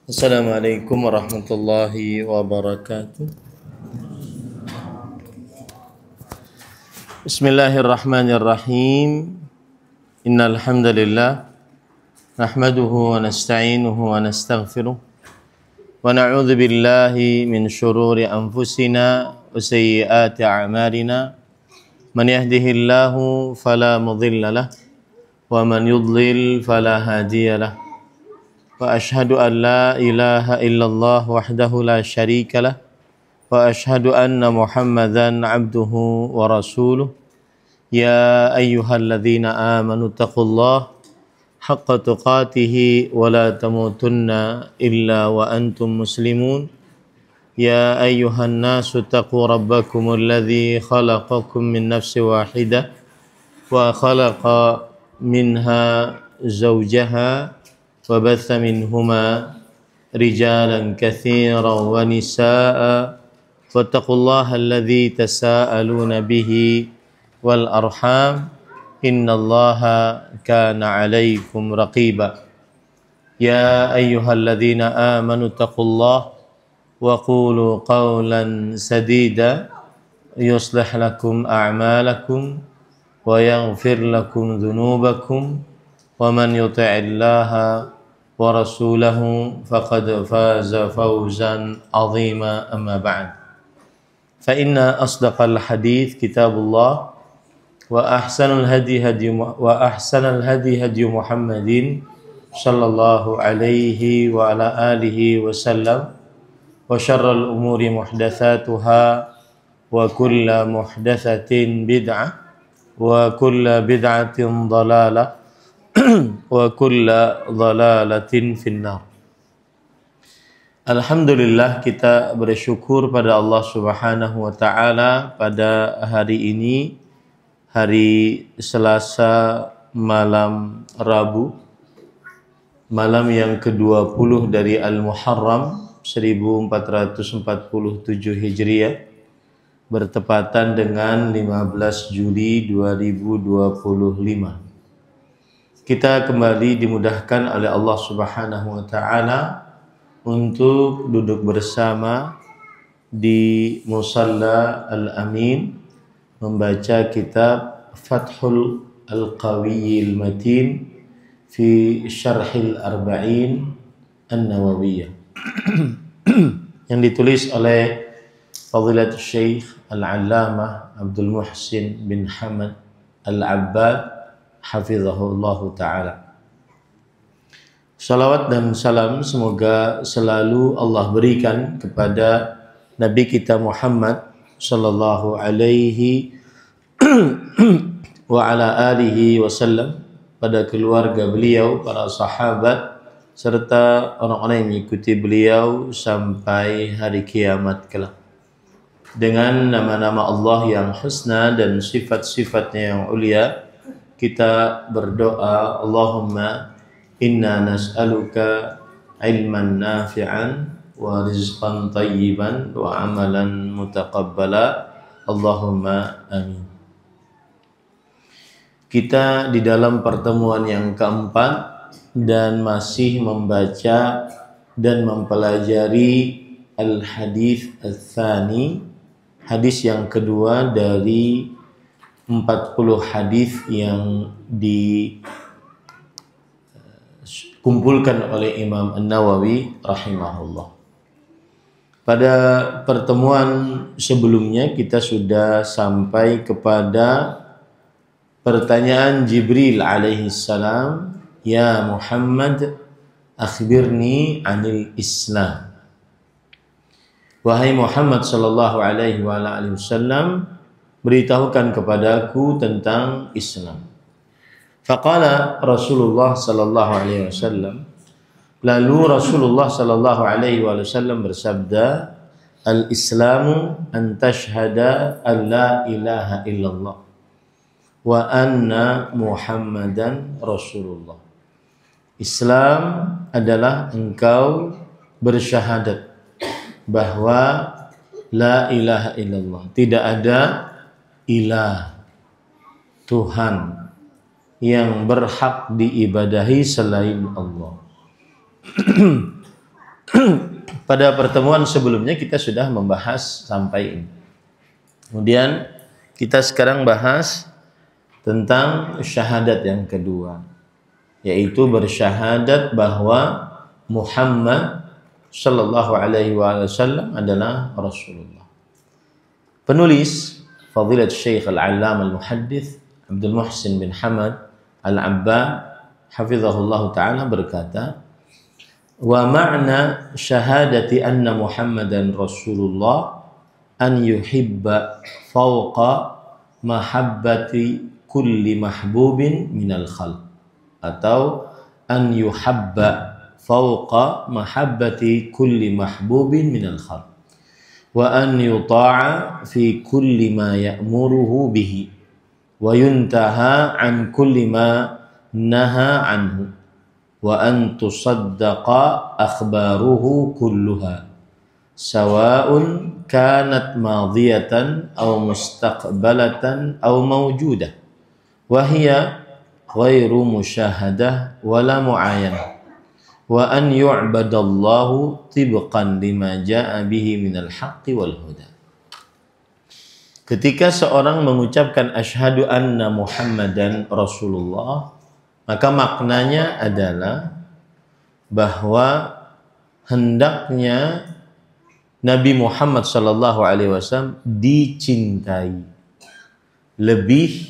Assalamualaikum warahmatullahi wabarakatuh. Bismillahirrahmanirrahim. Innal hamdalillah nahmaduhu wa nasta'inuhu wa nastaghfiruh wa na'udzu billahi min shururi anfusina wa sayyiati a'malina. Man yahdihillahu fala mudilla lahu wa man yudlil fala hadiya lahu. Wa ashhadu an la ilaha illallah wahdahu la syarika lah wa ashhadu anna Muhammadan abduhu wa rasuluh. Ya ayyuhalladzina amanu taqullaha haqqa tuqatih wa la tamutunna illa wa antum muslimun. Ya ayyuhan nasu taqu rabbakumul ladzi khalaqakum min nafsin wahidah wa khalaqa minha zawjaha وبث منهما رجالا كثيرا ونساء واتقوا الله الذي تساءلون به والأرحام إن الله كان عليكم رقيبا يا أيها الذين آمنوا اتقوا الله وقولوا قولا سديدا يصلح لكم أعمالكم ويغفر لكم ذنوبكم ومن يطع الله ورسوله فقد فاز فوزا عظيما أما بعد فإن أصدق الحديث كتاب الله وأحسن الهدي هدي محمد صلى الله عليه وعلى آله وسلم وشر الأمور محدثاتها وكل محدثة بدعة وكل بدعة ضلالة wa kulla dhalalatin finnar. Alhamdulillah, kita bersyukur pada Allah Subhanahu wa taala pada hari ini, hari Selasa malam Rabu, malam yang ke-20 dari Al-Muharram 1447 Hijriah, bertepatan dengan 15 Juli 2025. Kita kembali dimudahkan oleh Allah Subhanahu wa taala untuk duduk bersama di Musalla Al-Amin membaca kitab Fathul Al-Qawiyyil Matin fi Syarhil Arba'in An-Nawawiyah yang ditulis oleh Fadilatul Syekh Al-Allamah Abdul Muhsin bin Hamad Al-Abbad hafizahullahu ta'ala. Salawat dan salam semoga selalu Allah berikan kepada Nabi kita Muhammad sallallahu alaihi wa ala alihi wasallam, pada keluarga beliau, para sahabat, serta orang-orang yang mengikuti beliau sampai hari kiamat kelak. Dengan nama-nama Allah yang husna dan sifat-sifatnya yang ulia, kita berdoa, Allahumma inna nas'aluka ilman nafi'an wa rizqan tayyiban wa amalan mutaqabbala. Allahumma amin. Kita di dalam pertemuan yang keempat dan masih membaca dan mempelajari al-hadis al-thani, hadis yang kedua dari 40 hadis yang dikumpulkan oleh Imam An-Nawawi rahimahullah. Pada pertemuan sebelumnya kita sudah sampai kepada pertanyaan Jibril alaihi salam, ya Muhammad, akhbirni anil Islam. Wahai Muhammad sallallahu alaihi wasallam, beritahukan kepadaku tentang Islam. Faqala Rasulullah sallallahu alaihi wasallam, lalu Rasulullah sallallahu alaihi wasallam bersabda, al-Islamu an tashhada an la ilaha illallah wa anna Muhammadan Rasulullah. Islam adalah engkau bersyahadat bahwa la ilaha illallah, tidak ada ilah, Tuhan yang berhak diibadahi selain Allah. pada pertemuan sebelumnya kita sudah membahas sampai ini. Kemudian kita sekarang bahas tentang syahadat yang kedua, yaitu bersyahadat bahwa Muhammad sallallahu alaihi wasallam adalah Rasulullah. Penulis Fadilat Syekh Al-Allam Al-Muhaddits Abdul Muhsin bin Hamad Al-Abbad hafizahullah ta'ala berkata, wa ma'na syahadati anna Muhammadan Rasulullah an yuhibba fawqa mahabbati kulli mahbubin minal khalq, atau an yuhabba fawqa mahabbati kulli mahbubin minal khalq, wa an yuta'a fi kulli ma ya'muruhu bihi wa yuntaha an kulli ma naha anhu, wa an tusaddaqa akhbaruhu kulluha sawa'un kanat madiyatan aw mustaqbalatan aw mawjudah wa hiya ghairu musyahadah wala mu'ayanah, wa an yu'badallahu tibqan lima ja'a bihi minal haqqi wal huda. Ketika seorang mengucapkan asyhadu anna Muhammadan Rasulullah, maka maknanya adalah bahwa hendaknya Nabi Muhammad sallallahu alaihi wasallam dicintai lebih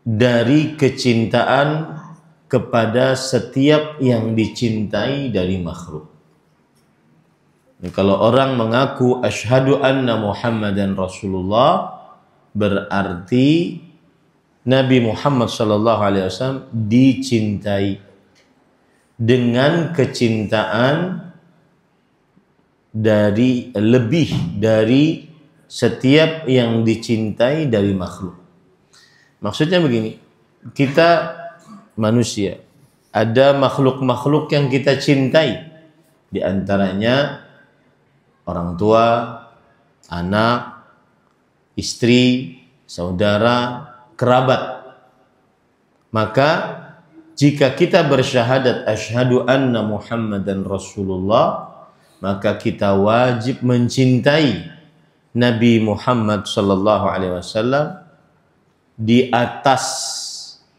dari kecintaan kepada setiap yang dicintai dari makhluk. Kalau orang mengaku asyhadu anna Muhammadan Rasulullah, berarti Nabi Muhammad SAW dicintai dengan kecintaan dari lebih dari setiap yang dicintai dari makhluk. Maksudnya begini, kita manusia, ada makhluk-makhluk yang kita cintai, di antaranya orang tua, anak, istri, saudara, kerabat. Maka jika kita bersyahadat asyhadu anna Muhammadan Rasulullah, maka kita wajib mencintai Nabi Muhammad sallallahu alaihi wasallam di atas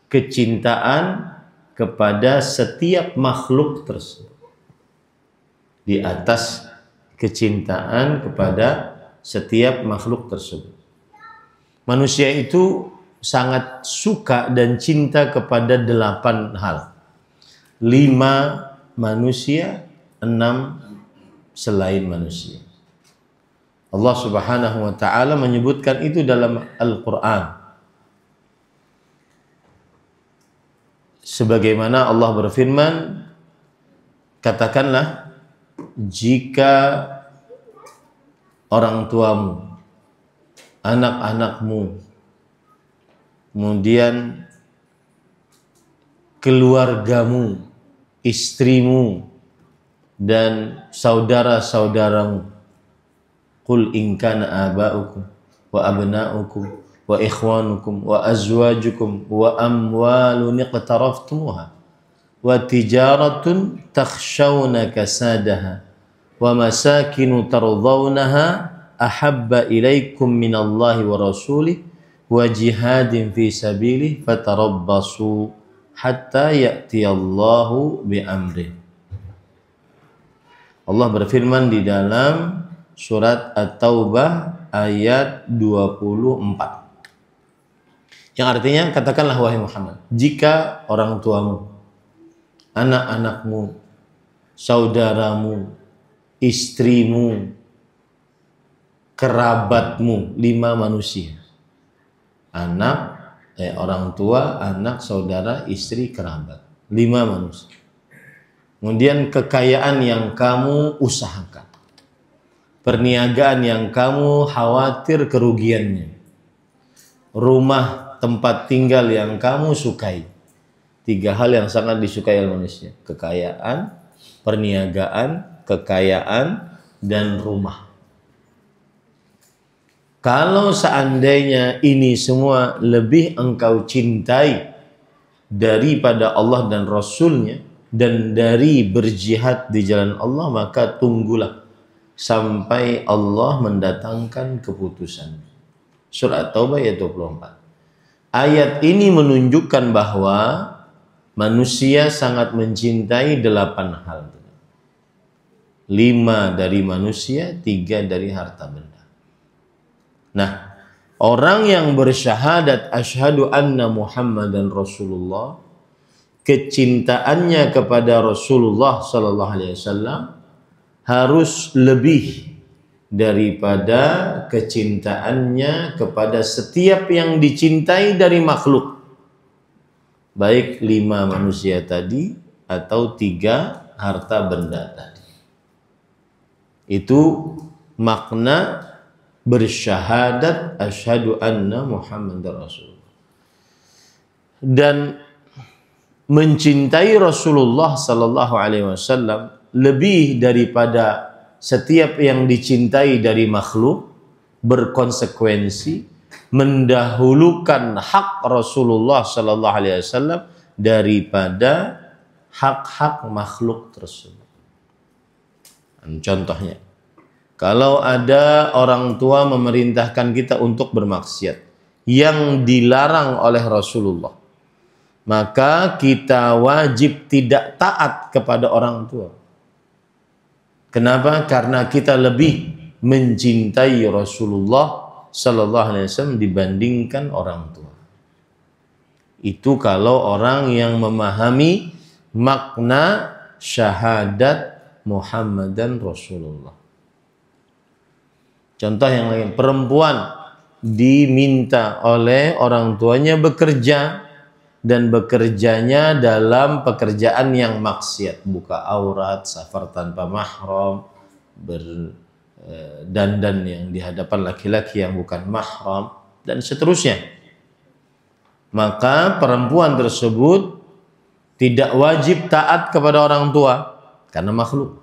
kecintaan kepada setiap makhluk tersebut. Di atas kecintaan kepada setiap makhluk tersebut. Manusia itu sangat suka dan cinta kepada 8 hal. 5 manusia, 6 selain manusia. Allah Subhanahu wa taala menyebutkan itu dalam Al-Qur'an. Sebagaimana Allah berfirman, katakanlah, jika orang tuamu, anak-anakmu, kemudian keluargamu, istrimu, dan saudara-saudaramu, qul in kana aba'ukum wa abna'ukum wa ikhwanukum wa azwajukum wa amwalun iqtaraftumuha wa tijaratun takhshawna kasadaha wa masakinu tardawnaha ahabba ilaikum minallahi wa rasulih wa jihadin fi sabilih fatarabbasu hatta ya'tiyallahu bi'amrih. Allah berfirman di dalam surat At-Taubah ayat 24. Yang artinya, katakanlah wahai Muhammad, jika orang tuamu, anak-anakmu, saudaramu, istrimu, kerabatmu, 5 manusia. Anak, orang tua, anak, saudara, istri, kerabat. 5 manusia. Kemudian kekayaan yang kamu usahakan. Perniagaan yang kamu khawatir kerugiannya. Rumah, tempat tinggal yang kamu sukai. 3 hal yang sangat disukai oleh manusia. Kekayaan, perniagaan, kekayaan, dan rumah. Kalau seandainya ini semua lebih engkau cintai daripada Allah dan Rasulnya, dan dari berjihad di jalan Allah, maka tunggulah sampai Allah mendatangkan keputusan. Surat Taubah ayat 24. Ayat ini menunjukkan bahwa manusia sangat mencintai 8 hal. 5 dari manusia, 3 dari harta benda. Nah, orang yang bersyahadat asyhadu anna Muhammadan Rasulullah, kecintaannya kepada Rasulullah sallallahu alaihi wasallam harus lebih daripada kecintaannya kepada setiap yang dicintai dari makhluk. Baik 5 manusia tadi atau 3 harta benda tadi. Itu makna bersyahadat asyhadu anna Muhammadar Rasulullah. Dan mencintai Rasulullah sallallahu alaihi wasallam lebih daripada setiap yang dicintai dari makhluk berkonsekuensi mendahulukan hak Rasulullah sallallahu alaihi wasallam daripada hak-hak makhluk tersebut. Contohnya, kalau ada orang tua memerintahkan kita untuk bermaksiat yang dilarang oleh Rasulullah, maka kita wajib tidak taat kepada orang tua. Kenapa? Karena kita lebih mencintai Rasulullah sallallahu alaihi wasallam dibandingkan orang tua. Itu kalau orang yang memahami makna syahadat Muhammadan Rasulullah. Contoh yang lain, perempuan diminta oleh orang tuanya bekerja, dan bekerjanya dalam pekerjaan yang maksiat, buka aurat, safar tanpa mahram, berdandan yang di hadapan laki-laki yang bukan mahram, dan seterusnya. Maka perempuan tersebut tidak wajib taat kepada orang tua karena makhluk.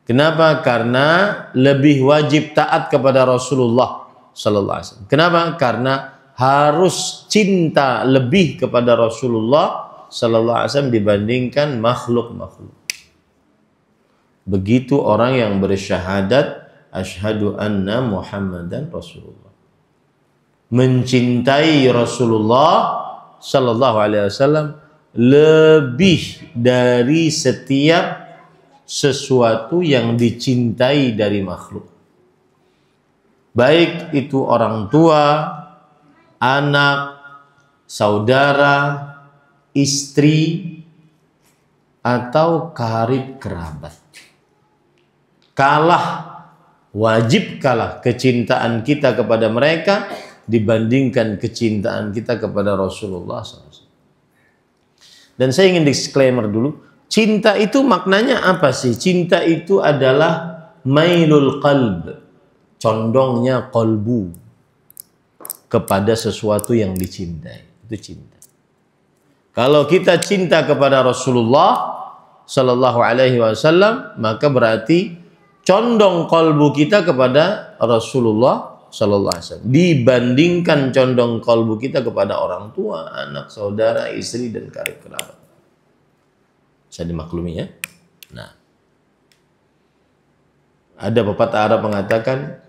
Kenapa? Karena lebih wajib taat kepada Rasulullah sallallahu alaihi wasallam. Kenapa? Karena harus cinta lebih kepada Rasulullah sallallahu alaihi wasallam dibandingkan makhluk-makhluk. Begitu orang yang bersyahadat asyhadu anna Muhammadan Rasulullah. Mencintai Rasulullah sallallahu alaihi wasallam lebih dari setiap sesuatu yang dicintai dari makhluk. Baik itu orang tua, anak, saudara, istri, atau karib kerabat. Wajib kalah kecintaan kita kepada mereka dibandingkan kecintaan kita kepada Rasulullah SAW. Dan saya ingin disclaimer dulu, cinta itu maknanya apa sih? Cinta itu adalah mailul qalb, condongnya kolbu kepada sesuatu yang dicintai. Itu cinta. Kalau kita cinta kepada Rasulullah sallallahu alaihi wasallam, maka berarti condong kolbu kita kepada Rasulullah sallallahu alaihi wasallam dibandingkan condong kolbu kita kepada orang tua, anak, saudara, istri, dan karib kerabat. Bisa dimaklumi ya. Nah, ada pepatah Arab mengatakan,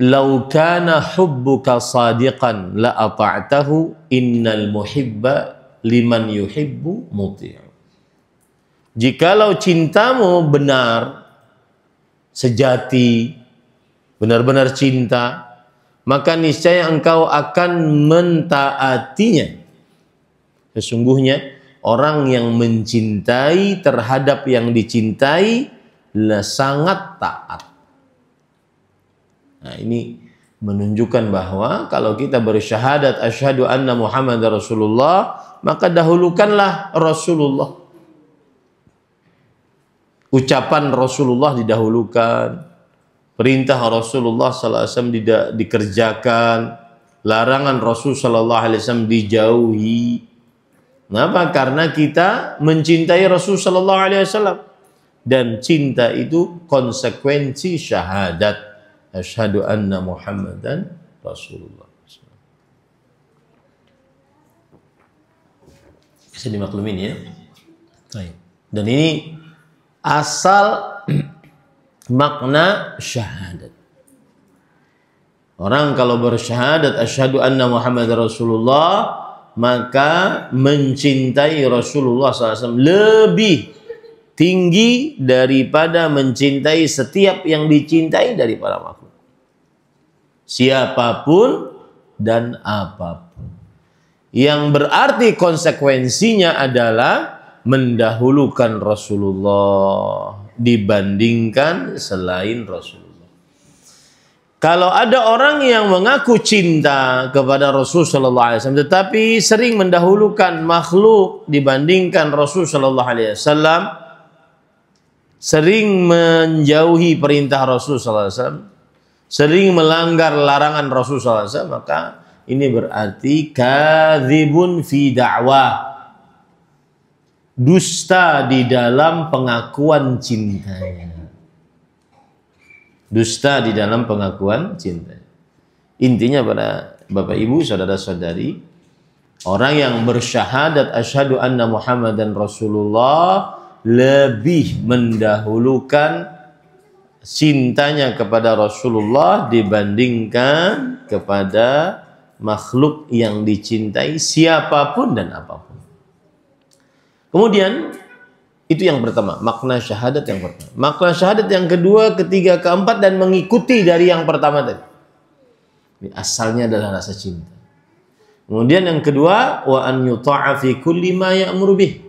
law kana hubbuka sadiqan la ata'tahu innal muhibba liman yuhibbu muti'u. Jikalau cintamu benar, sejati, benar-benar cinta, maka niscaya engkau akan mentaatinya. Sesungguhnya orang yang mencintai terhadap yang dicintai sangat taat. Nah, ini menunjukkan bahwa kalau kita bersyahadat asyhadu anna Muhammadar Rasulullah, maka dahulukanlah Rasulullah. Ucapan Rasulullah didahulukan, perintah Rasulullah sallallahu alaihi wasallam dikerjakan, larangan Rasul sallallahu alaihi wasallam dijauhi. Kenapa? Karena kita mencintai Rasul sallallahu alaihi wasallam, dan cinta itu konsekuensi syahadat asyhadu anna Muhammadan Rasulullah. Bisa dimaklumin ya. Dan ini asal makna syahadat. Orang kalau bersyahadat asyhadu anna Muhammad Rasulullah, maka mencintai Rasulullah SAW lebih tinggi daripada mencintai setiap yang dicintai dari para makhluk, siapapun dan apapun. Yang berarti konsekuensinya adalah mendahulukan Rasulullah dibandingkan selain Rasulullah. Kalau ada orang yang mengaku cinta kepada Rasul sallallahu alaihi wasallam tetapi sering mendahulukan makhluk dibandingkan Rasul sallallahu alaihi wasallam, sering menjauhi perintah Rasul sallallahu alaihi wasallam, sering melanggar larangan Rasul sallallahu alaihi wasallam, maka ini berarti kadzibun fi da'wah, dusta di dalam pengakuan cintanya. Dusta di dalam pengakuan cinta. Intinya pada Bapak Ibu, saudara-saudari, orang yang bersyahadat asyhadu anna Muhammadan Rasulullah lebih mendahulukan cintanya kepada Rasulullah dibandingkan kepada makhluk yang dicintai siapapun dan apapun. Kemudian itu yang pertama, makna syahadat yang pertama. Makna syahadat yang kedua, ketiga, keempat, dan mengikuti dari yang pertama tadi. Ini asalnya adalah rasa cinta. Kemudian yang kedua, wa an yuta'a fi kulli ma ya'muru bih.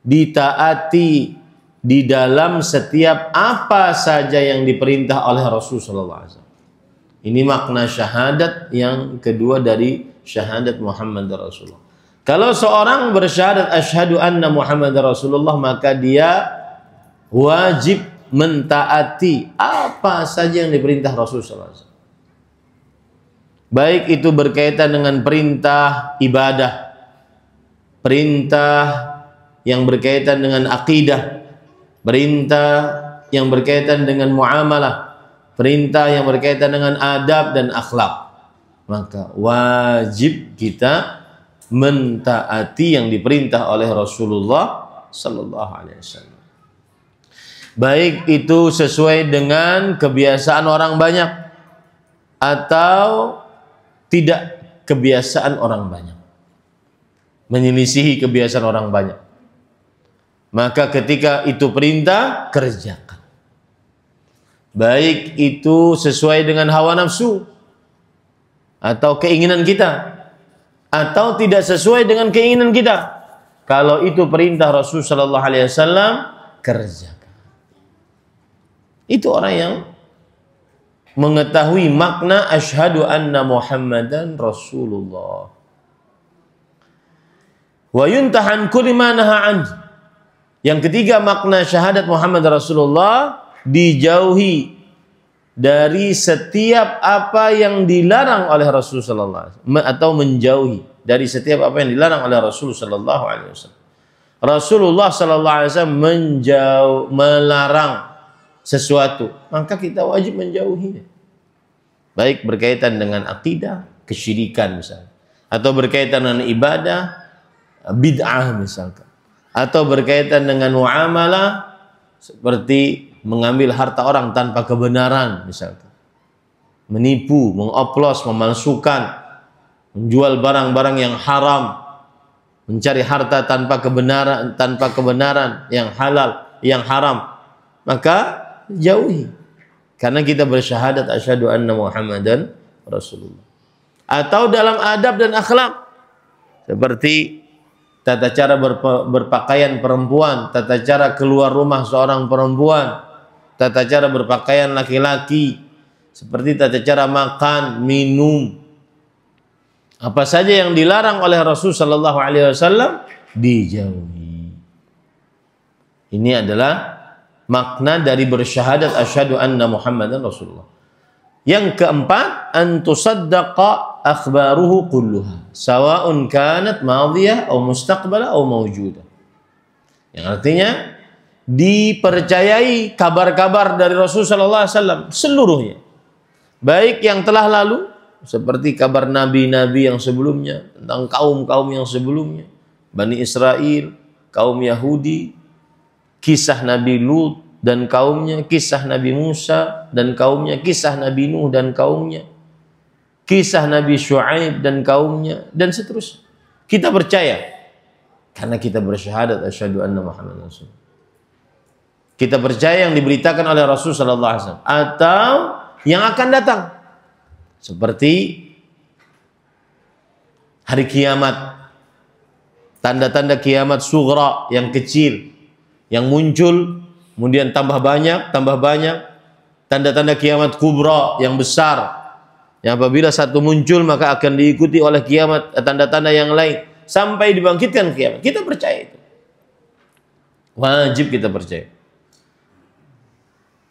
Ditaati di dalam setiap apa saja yang diperintah oleh Rasul sallallahu alaihi wasallam. Ini makna syahadat yang kedua dari syahadat Muhammad Rasulullah. Kalau seorang bersyahadat asyhadu anna Muhammad Rasulullah, maka dia wajib mentaati apa saja yang diperintah Rasul sallallahu alaihi wasallam. Baik itu berkaitan dengan perintah ibadah, perintah yang berkaitan dengan akidah, perintah yang berkaitan dengan muamalah, perintah yang berkaitan dengan adab dan akhlak. Maka wajib kita mentaati yang diperintah oleh Rasulullah sallallahu alaihi wasallam. Baik itu sesuai dengan kebiasaan orang banyak atau tidak kebiasaan orang banyak, menyelisihi kebiasaan orang banyak. Maka ketika itu perintah, kerjakan. Baik itu sesuai dengan hawa nafsu atau keinginan kita, atau tidak sesuai dengan keinginan kita. Kalau itu perintah Rasul sallallahu alaihi wasallam, kerjakan. Itu orang yang mengetahui makna asyhadu anna Muhammadan Rasulullah. Wa yuntahan kulli ma naha anhu. Yang ketiga, makna syahadat Muhammad Rasulullah, dijauhi dari setiap apa yang dilarang oleh Rasul sallallahu alaihi wasallam, atau menjauhi dari setiap apa yang dilarang oleh Rasul sallallahu alaihi wasallam. Rasulullah sallallahu alaihi wasallam melarang sesuatu, maka kita wajib menjauhinya. Baik berkaitan dengan akidah, kesyirikan misalnya, atau berkaitan dengan ibadah, bid'ah misalkan, atau berkaitan dengan muamalah seperti mengambil harta orang tanpa kebenaran misalkan, menipu, mengoplos, memalsukan, menjual barang-barang yang haram, mencari harta tanpa kebenaran yang halal, yang haram, maka jauhi. Karena kita bersyahadat asyhadu anna Muhammadan Rasulullah. Atau dalam adab dan akhlak, seperti tata cara berpakaian perempuan, tata cara keluar rumah seorang perempuan, tata cara berpakaian laki-laki, seperti tata cara makan, minum. Apa saja yang dilarang oleh Rasul sallallahu alaihi wasallam dijauhi. Ini adalah makna dari bersyahadat asyhadu anna Muhammadan Rasulullah. Yang keempat, an tusaddaqa akhbaruhu kulluha sawa'un kanat madhiyah aw mustaqbalah aw mawjudah. Yang artinya dipercayai kabar-kabar dari Rasul sallallahu alaihi wasallam seluruhnya. Baik yang telah lalu seperti kabar nabi-nabi yang sebelumnya, tentang kaum-kaum yang sebelumnya, Bani Israel, kaum Yahudi, kisah Nabi Lut dan kaumnya, kisah Nabi Musa dan kaumnya, kisah Nabi Nuh dan kaumnya, kisah Nabi Syuaib dan kaumnya, dan seterusnya. Kita percaya karena kita bersyahadat asyhadu anna Muhammadar Rasulullah. Kita percaya yang diberitakan oleh Rasul sallallahu alaihi wasallam atau yang akan datang. Seperti hari kiamat, tanda-tanda kiamat sughra yang kecil yang muncul kemudian tambah banyak, tanda-tanda kiamat kubra yang besar yang apabila satu muncul maka akan diikuti oleh kiamat, tanda-tanda yang lain sampai dibangkitkan kiamat. Kita percaya itu. Wajib kita percaya.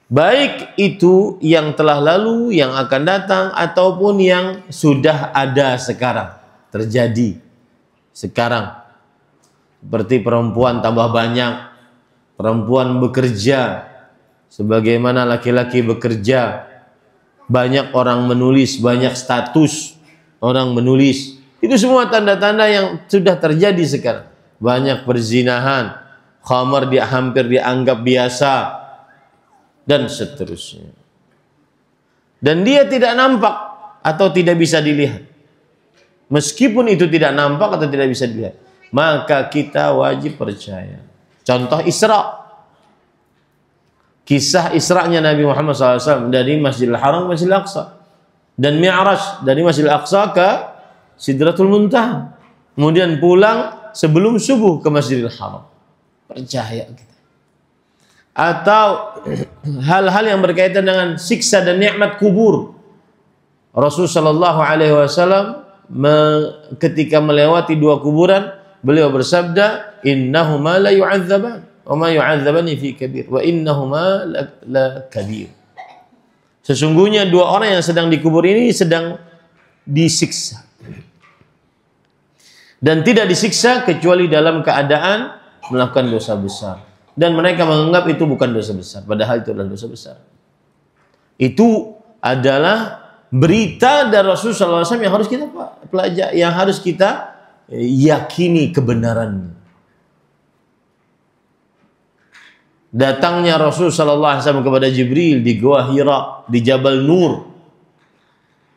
Baik itu yang telah lalu, yang akan datang, ataupun yang sudah ada sekarang, terjadi sekarang. Seperti perempuan tambah banyak, perempuan bekerja, sebagaimana laki-laki bekerja. Banyak orang menulis, banyak status orang menulis. Itu semua tanda-tanda yang sudah terjadi sekarang. Banyak perzinahan, khamar hampir dianggap biasa, dan seterusnya. Dan dia tidak nampak atau tidak bisa dilihat. Meskipun itu tidak nampak atau tidak bisa dilihat, maka kita wajib percaya. Contoh Isra. Kisah Isra'nya Nabi Muhammad SAW dari Masjidil Haram ke Masjidil Aqsa. Dan Mi'raj dari Masjidil Aqsa ke Sidratul Muntaha. Kemudian pulang sebelum subuh ke Masjidil Haram. Percaya kita. Atau hal-hal yang berkaitan dengan siksa dan nikmat kubur. Rasulullah sallallahu alaihi wasallam ketika melewati dua kuburan, beliau bersabda, "Innahuma la yu'adzaban, wa ma yu'adzabani fi kabir, wa innahuma la kabir." Sesungguhnya dua orang yang sedang dikubur ini sedang disiksa. Dan tidak disiksa kecuali dalam keadaan melakukan dosa besar. Dan mereka menganggap itu bukan dosa besar, padahal itu adalah dosa besar. Itu adalah berita dari Rasulullah SAW yang harus kita pelajari, yang harus kita yakini kebenarannya. Datangnya Rasulullah SAW kepada Jibril di Gua Hira, di Jabal Nur,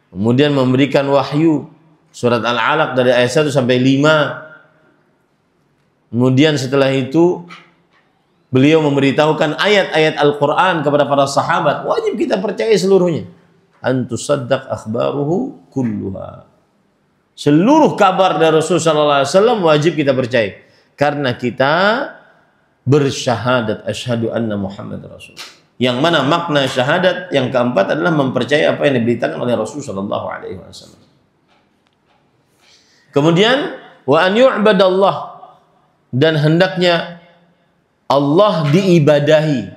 kemudian memberikan wahyu surat Al-Alaq dari ayat 1 sampai 5. Kemudian setelah itu beliau memberitahukan ayat-ayat Al-Quran kepada para sahabat. Wajib kita percaya seluruhnya. Antusaddaq akhbaruhu kulluha. Seluruh kabar dari Rasulullah SAW wajib kita percaya. Karena kita bersyahadat asyhadu anna Muhammad Rasul. Yang mana makna syahadat yang keempat adalah mempercayai apa yang diberitakan oleh Rasulullah SAW. Kemudian wa an yu'badallah, dan hendaknya Allah diibadahi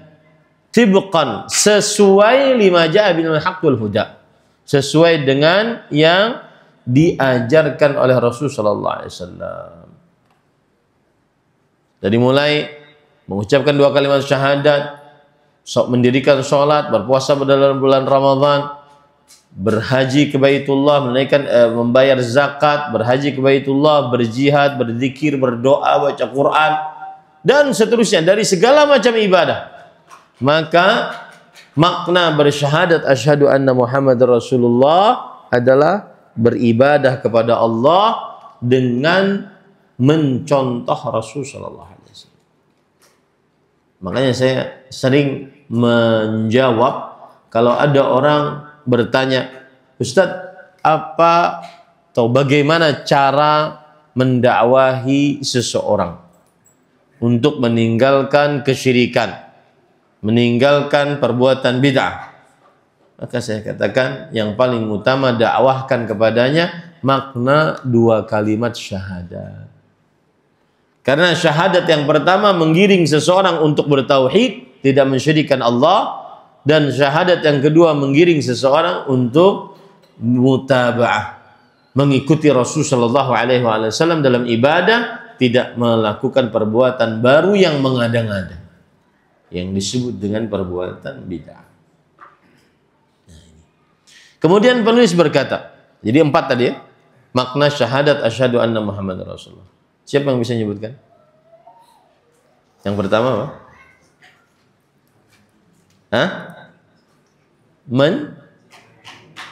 tibqan, sesuai lima ja'a bil haqq wal huda, sesuai dengan yang diajarkan oleh Rasul sallallahu alaihi wasallam. Dari mulai mengucapkan dua kalimat syahadat, mendirikan sholat, berpuasa dalam bulan Ramadan, berhaji ke Baitullah, menunaikan membayar zakat, berhaji ke Baitullah, berjihad, berzikir, berdoa, baca Quran, dan seterusnya dari segala macam ibadah. Maka makna bersyahadat asyhadu anna Muhammadar Rasulullah adalah beribadah kepada Allah dengan mencontoh Rasul sallallahu alaihi wasallam. Makanya saya sering menjawab kalau ada orang bertanya, "Ustadz, apa atau bagaimana cara mendakwahi seseorang untuk meninggalkan kesyirikan, meninggalkan perbuatan bid'ah?" Maka saya katakan yang paling utama dakwahkan kepadanya makna dua kalimat syahadat. Karena syahadat yang pertama menggiring seseorang untuk bertauhid, tidak mensyirikkan Allah, dan syahadat yang kedua menggiring seseorang untuk mutaba'ah, mengikuti Rasulullah SAW dalam ibadah, tidak melakukan perbuatan baru yang mengada-ngada, yang disebut dengan perbuatan bid'ah. Kemudian penulis berkata, jadi 4 tadi ya, makna syahadat asyhadu anna Muhammadar Rasulullah. Siapa yang bisa menyebutkan? Yang pertama apa? Hah?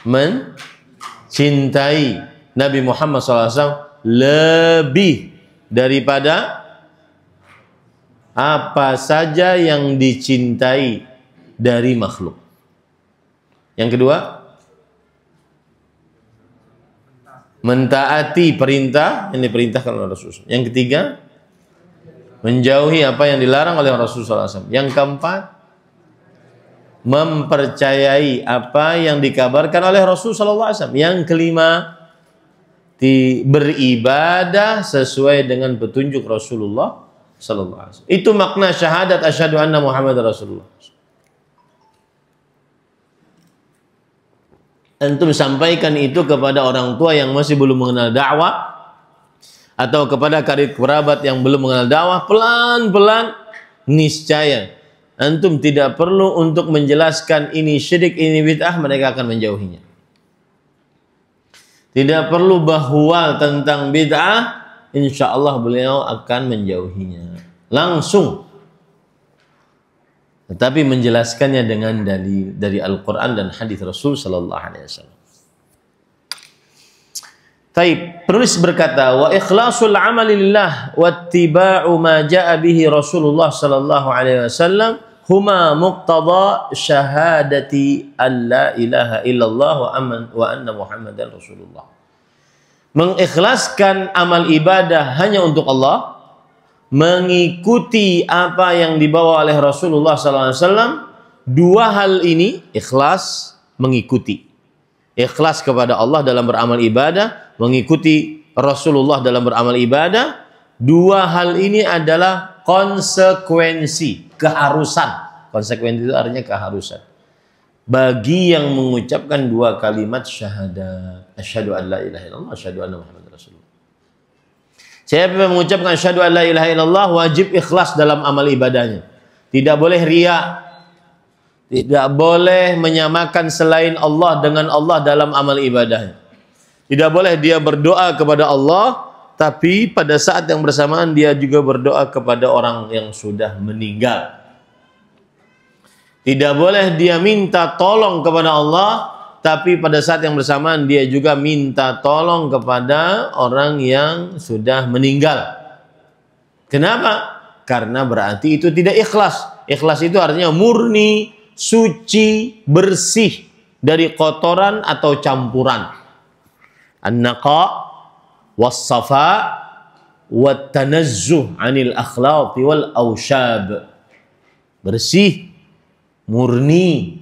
Mencintai Nabi Muhammad SAW lebih daripada apa saja yang dicintai dari makhluk. Yang kedua, mentaati perintah yang diperintahkan oleh Rasulullah. Yang ketiga, menjauhi apa yang dilarang oleh Rasulullah SAW. Yang keempat, mempercayai apa yang dikabarkan oleh Rasulullah SAW. Yang kelima, beribadah sesuai dengan petunjuk Rasulullah SAW. Itu makna syahadat asyhadu anna Muhammad Rasulullah. Antum sampaikan itu kepada orang tua yang masih belum mengenal dakwah, atau kepada karib kerabat yang belum mengenal dakwah, pelan-pelan niscaya antum tidak perlu untuk menjelaskan ini syirik, ini bid'ah, mereka akan menjauhinya. Tidak perlu bahwal tentang bid'ah, insya Allah beliau akan menjauhinya langsung. Tetapi menjelaskannya dengan dalil dari Al-Quran dan hadis Rasul Sallallahu Alaihi Wasallam. Taib, penulis berkata, wa ikhlasul amali lillah wa ittiba'u ma ja'a bihi Rasulullah Sallallahu Alaihi Wasallam huma muqtada syahadati an la ilaha illallah wa anna Muhammadan Rasulullah. Mengikhlaskan amal ibadah hanya untuk Allah, mengikuti apa yang dibawa oleh Rasulullah SAW. Dua hal ini, ikhlas, mengikuti. Ikhlas kepada Allah dalam beramal ibadah, mengikuti Rasulullah dalam beramal ibadah. Dua hal ini adalah konsekuensi, keharusan. Konsekuensi itu artinya keharusan. Bagi yang mengucapkan dua kalimat syahadat, asyhadu an la ilaha illallah, asyhadu anna Muhammadar Rasulullah. Siapa yang mengucapkan asyhadu an la ilaha illallah wajib ikhlas dalam amal ibadahnya. Tidak boleh riya. Tidak boleh menyamakan selain Allah dengan Allah dalam amal ibadahnya. Tidak boleh dia berdoa kepada Allah, tapi pada saat yang bersamaan dia juga berdoa kepada orang yang sudah meninggal. Tidak boleh dia minta tolong kepada Allah, tapi pada saat yang bersamaan dia juga minta tolong kepada orang yang sudah meninggal. Kenapa? Karena berarti itu tidak ikhlas. Ikhlas itu artinya murni, suci, bersih dari kotoran atau campuran. An-naqa was-safa wat-tanazzuh 'anil akhlaqi wal awshab. Bersih, murni,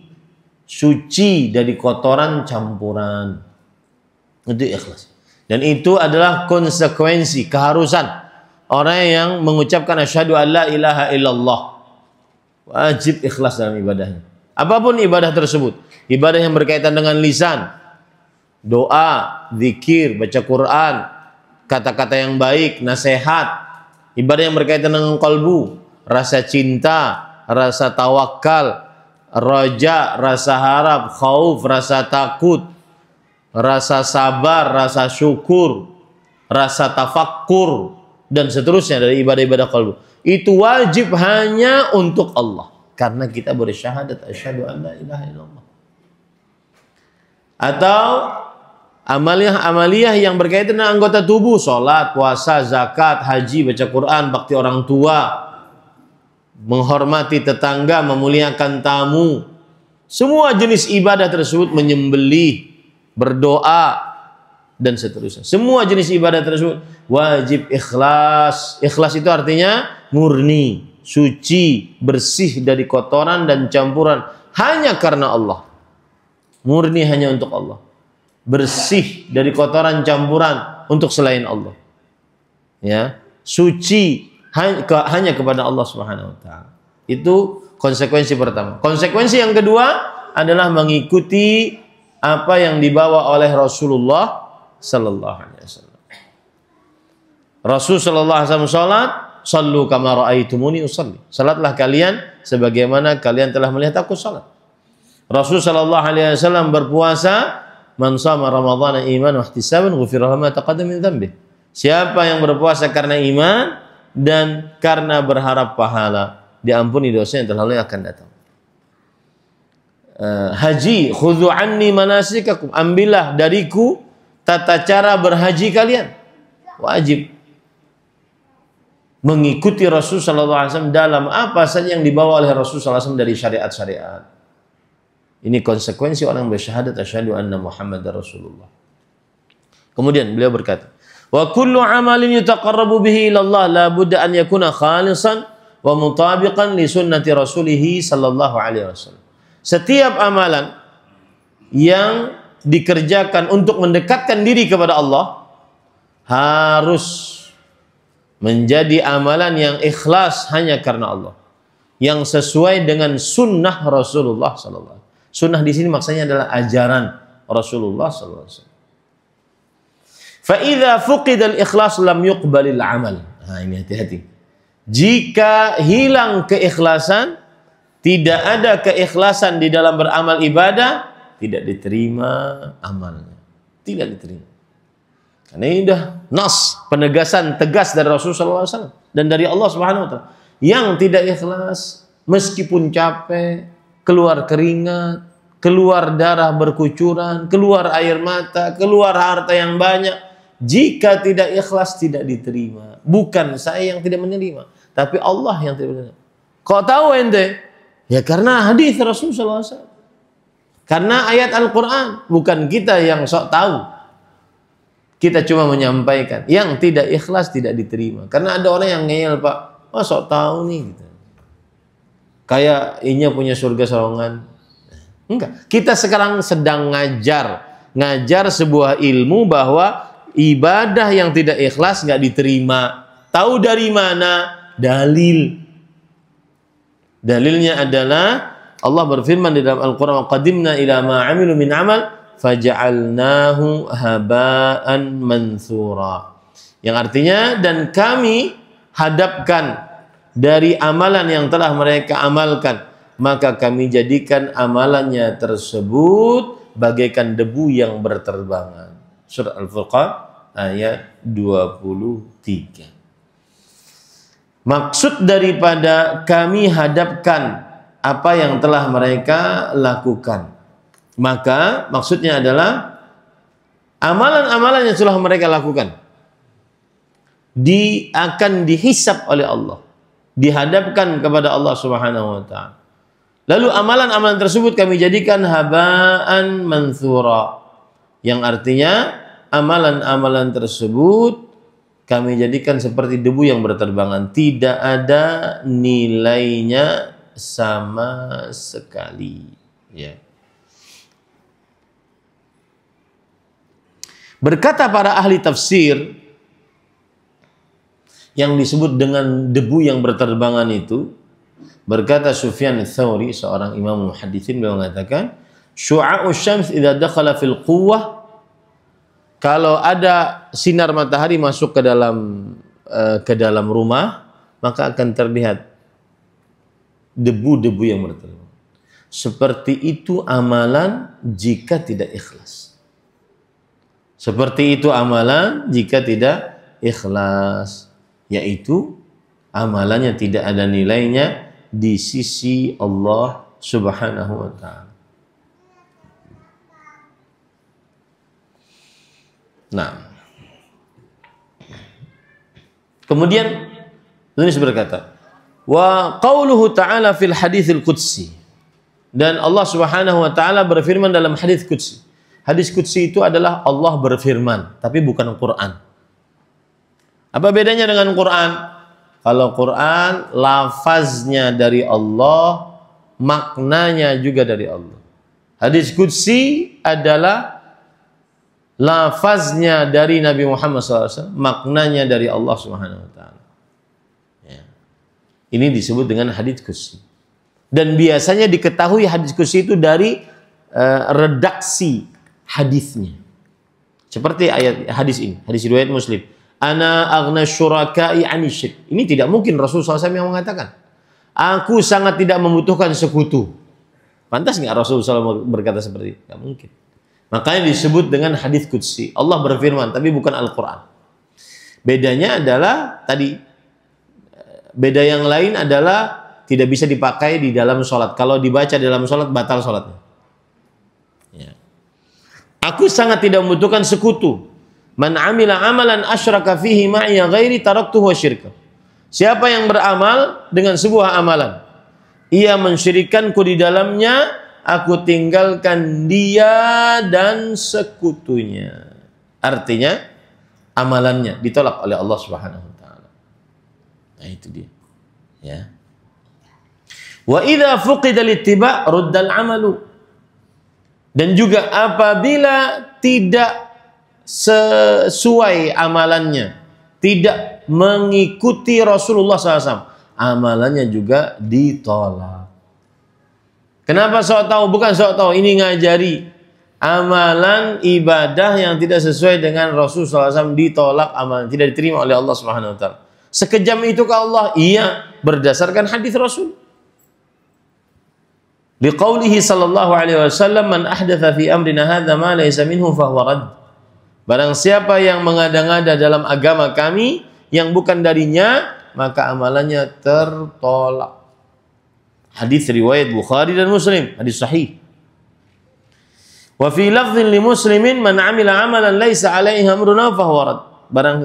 suci dari kotoran campuran. Itu ikhlas. Dan itu adalah konsekuensi, keharusan orang yang mengucapkan asyhadu an la ilaha illallah. Wajib ikhlas dalam ibadahnya. Apapun ibadah tersebut, ibadah yang berkaitan dengan lisan, doa, zikir, baca Quran, kata-kata yang baik, nasihat, ibadah yang berkaitan dengan kalbu, rasa cinta, rasa tawakal, raja, rasa harap, khauf, rasa takut, rasa sabar, rasa syukur, rasa tafakkur, dan seterusnya dari ibadah-ibadah kalbu. Itu wajib hanya untuk Allah. Karena kita bersyahadat asyhadu an la ilaha illallah. Atau amaliyah yang berkaitan dengan anggota tubuh, sholat, puasa, zakat, haji, baca Quran, bakti orang tua, menghormati tetangga, memuliakan tamu. Semua jenis ibadah tersebut, menyembelih, berdoa, dan seterusnya. Semua jenis ibadah tersebut wajib ikhlas. Ikhlas itu artinya murni, suci, bersih dari kotoran dan campuran hanya karena Allah. Murni hanya untuk Allah. Bersih dari kotoran campuran untuk selain Allah. Ya, suci hanya kepada Allah Subhanahu wa taala. Itu konsekuensi pertama. Konsekuensi yang kedua adalah mengikuti apa yang dibawa oleh Rasulullah sallallahu alaihi wasallam. Rasul sallallahu alaihi wasallam salat, "Shallu kama raaitumuni usalli." Salatlah kalian sebagaimana kalian telah melihat aku salat. Rasul sallallahu alaihi wasallam berpuasa, "Man shama ramadhana imanan wa ihtisaban ghufira lahu ma taqaddama min dhanbi." Siapa yang berpuasa karena iman dan karena berharap pahala, diampuni dosa yang telah lalu yang akan datang. Haji, khudhu anni manasikakum, ambillah dariku tata cara berhaji kalian. Wajib mengikuti Rasulullah SAW dalam apa saja yang dibawa oleh Rasulullah SAW dari syariat-syariat. Ini konsekuensi orang bersyahadat asyhadu anna Muhammadar Rasulullah. Kemudian beliau berkata, wa kullu amalin yutaqarrabu bihi ila Allah la budda an yakuna khalisan wa mutabiqan li sunnati rasulih sallallahu alaihi wasallam. Setiap amalan yang dikerjakan untuk mendekatkan diri kepada Allah harus menjadi amalan yang ikhlas hanya karena Allah, yang sesuai dengan sunnah Rasulullah sallallahu alaihi wasallam. Sunnah di sini maksudnya adalah ajaran Rasulullah sallallahu alaihi wasallam. Fa idza fuqida al-ikhlas lam yuqbalil amal. Nah, ini hati-hati. Jika hilang keikhlasan, tidak ada keikhlasan di dalam beramal ibadah, tidak diterima amalnya. Tidak diterima. Karena ini sudah nas, penegasan tegas dari Rasulullah SAW dan dari Allah Subhanahu wa taala. Yang tidak ikhlas meskipun capek, keluar keringat, keluar darah berkucuran, keluar air mata, keluar harta yang banyak, jika tidak ikhlas tidak diterima. Bukan saya yang tidak menerima, tapi Allah yang tidak menerima. Kau tahu ente? Ya karena hadis Rasulullah SAW. Karena ayat Al-Quran. Bukan kita yang sok tahu. Kita cuma menyampaikan. Yang tidak ikhlas tidak diterima. Karena ada orang yang ngeyel, Pak. Oh sok tahu nih. Gitu. Kayak inya punya surga sawangan. Enggak. Kita sekarang sedang ngajar sebuah ilmu bahwa ibadah yang tidak ikhlas nggak diterima. Tahu dari mana? Dalil. Dalilnya adalah Allah berfirman di dalam Al-Quran, "Qadimna ila ma 'amilu min 'amal faja'alnahu haba'an mansura." Yang artinya, dan kami hadapkan dari amalan yang telah mereka amalkan, maka kami jadikan amalannya tersebut bagaikan debu yang berterbangan. Surah Al-Furqan ayat 23. Maksud daripada kami hadapkan apa yang telah mereka lakukan, maka maksudnya adalah amalan-amalan yang telah mereka lakukan akan dihisab oleh Allah, dihadapkan kepada Allah Subhanahu wa taala. Lalu amalan-amalan tersebut kami jadikan haba'an mansura, yang artinya amalan-amalan tersebut kami jadikan seperti debu yang berterbangan, tidak ada nilainya sama sekali. Ya. Berkata para ahli tafsir, yang disebut dengan debu yang berterbangan itu, berkata Sufyan ats-Tsauri, seorang imam muhaditsin, beliau mengatakan, syu'a'us syams idza dakhala fil quwwah, kalau ada sinar matahari masuk ke dalam rumah, maka akan terlihat debu-debu yang berterbangan. Seperti itu amalan jika tidak ikhlas. Seperti itu amalan jika tidak ikhlas, yaitu amalannya tidak ada nilainya di sisi Allah Subhanahu wa taala. Nah, kemudian penulis berkata, wa qauluhu ta'ala fil haditsil qudsi, dan Allah Subhanahu wa taala berfirman dalam hadis qudsi. Hadis qudsi itu adalah Allah berfirman, tapi bukan Quran. Apa bedanya dengan Quran? Kalau Quran lafaznya dari Allah, maknanya juga dari Allah. Hadis qudsi adalah lafaznya dari Nabi Muhammad SAW, maknanya dari Allah Subhanahu wa taala. Ya. Ini disebut dengan hadits qudsi. Dan biasanya diketahui hadits qudsi itu dari redaksi hadisnya. Seperti ayat hadis ini, hadis riwayat Muslim. Ana aghna syuraka'i 'ani syirk. Ini tidak mungkin Rasulullah SAW yang mengatakan. Aku sangat tidak membutuhkan sekutu. Pantas nggak Rasulullah SAW berkata seperti itu? Nggak mungkin. Makanya disebut dengan hadits qudsi. Allah berfirman, tapi bukan Al-Quran. Bedanya adalah tadi, beda yang lain adalah tidak bisa dipakai di dalam sholat. Kalau dibaca dalam sholat, batal sholatnya. Ya. Aku sangat tidak membutuhkan sekutu. Man amila amalan asyraka fihi ma'iya ghairi taraktuhu wa syirka. Siapa yang beramal dengan sebuah amalan, ia mensyirikanku di dalamnya, aku tinggalkan dia dan sekutunya. Artinya amalannya ditolak oleh Allah Subhanahu wa taala. Nah, itu dia. Ya. Wa idza fuqida al-ittiba' rudda al-amalu. Dan juga apabila tidak sesuai amalannya, tidak mengikuti Rasulullah SAW, amalannya juga ditolak. Kenapa sok tahu? Bukan sok tahu, ini ngajari. Amalan ibadah yang tidak sesuai dengan Rasulullah SAW ditolak, amalan tidak diterima oleh Allah Subhanahu wa taala. Sekejam itu ke Allah? Iya, berdasarkan hadis Rasul. Liqaulihi sallallahu alaihi wasallam, man ahdatsa fi amrina hadza ma laysa minhu fa huwa rad. Barang siapa yang mengada-ngada dalam agama kami yang bukan darinya, maka amalannya tertolak. Hadis riwayat Bukhari dan Muslim, hadis sahih. Wa fi lafdhin li Muslimin, man 'amila 'amalan laisa 'alaihi amruna fa huwa rad.